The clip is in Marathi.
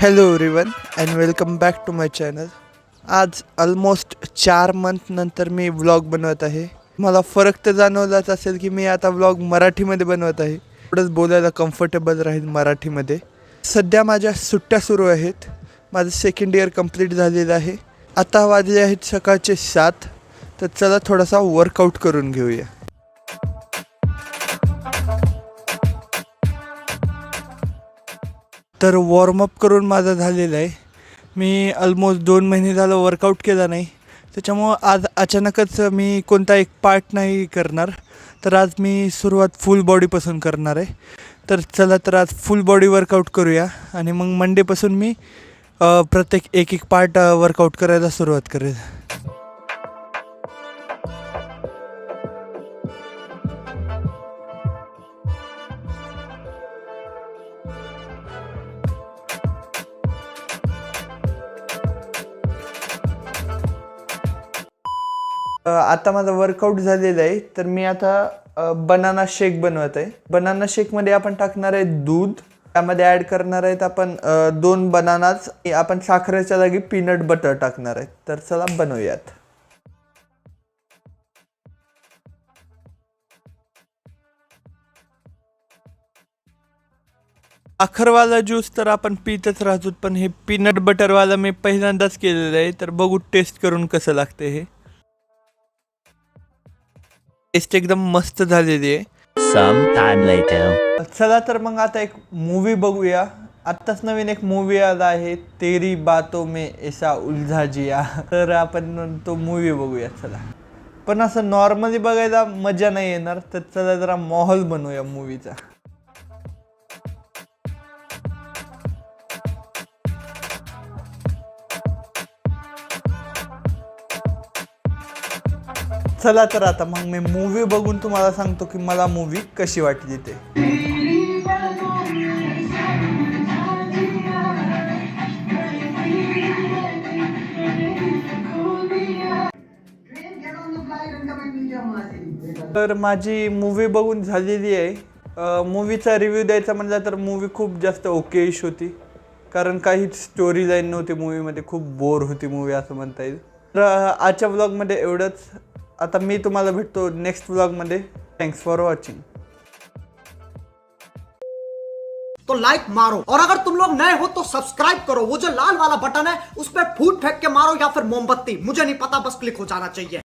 Hello everyone and welcome back to my channel. आज ऑलमोस्ट 4 मंथ नंतर मी व्लॉग बनवत आहे. मला फरक तर जाणवलाच असेल की मी आता व्लॉग मराठीमध्ये बनवत आहे. थोडंच बोलायला कम्फर्टेबल राहील मराठीमध्ये. सध्या माझ्या सुट्ट्या सुरू आहेत. माझं सेकंड इयर कंप्लीट झालेलं आहे. आता वाजले आहेत सकाळचे 7. तर चला थोडासा वर्कआउट करून घेऊया. तर वॉर्मअप करून माझं झालेलं आहे. मी ऑलमोस्ट 2 महिने झालं वर्कआउट केला नाही. त्याच्यामुळं आज अचानकच मी कोणता एक पार्ट नाही करणार. तर आज मी सुरुवात फुल बॉडीपासून करणार आहे. तर चला तर आज फुल बॉडी वर्कआउट करूया आणि मग मंडेपासून मी प्रत्येक एक पार्ट वर्कआउट करायला सुरुवात करेल. आता माझं वर्कआउट झालेलं आहे. तर मी आता बनाना शेक बनवत आहे. बनाना शेकमध्ये आपण टाकणार आहे दूध. त्यामध्ये ॲड करणार आहेत आपण 2 बनानाच. आपण साखरेच्या जागी पीनट बटर टाकणार आहे. तर चला बनवूयात. साखरवाला ज्यूस तर आपण पितच राहतो, पण हे पीनट बटरवाला मी पहिल्यांदाच केलेलं आहे. तर बघू टेस्ट करून कसं लागते हे. टेस्ट एकदम मस्त झालेली आहे. Some time later. चला तर मग आता एक मूवी बघूया. आत्ताच नवीन एक मूवी आला आहे, तेरी बातों में ऐसा उलझा जिया. तर आपण तो मूवी बघूया चला. पण असं नॉर्मली बघायला मजा नाही येणार. तर चला जरा माहोल बनवूया मूवीचा. चला तर आता मग मी मूवी बघून तुम्हाला सांगतो की मला मूवी कशी वाटली ते. तर माझी मूवी बघून झालेली आहे. मूवीचा रिव्ह्यू द्यायचा म्हटलं तर मूवी खूप जास्त ओकेइश होती. कारण काहीच स्टोरी लाईन नव्हती मूवीमध्ये. खूप बोर होती मूवी असं म्हणता येईल. तर आजच्या व्लॉगमध्ये एवढंच. आता मी तुम्हाला भेटतो नेक्स्ट व्लॉगमध्ये. Thanks for watching. तो लाइक मारो और अगर तुम लोग नए हो तो सब्सक्राइब करो. वो जो लाल वाला बटन है उस पर फूट फेंक के मारो या फिर मोमबत्ती, मुझे नहीं पता, बस क्लिक हो जाना चाहिए.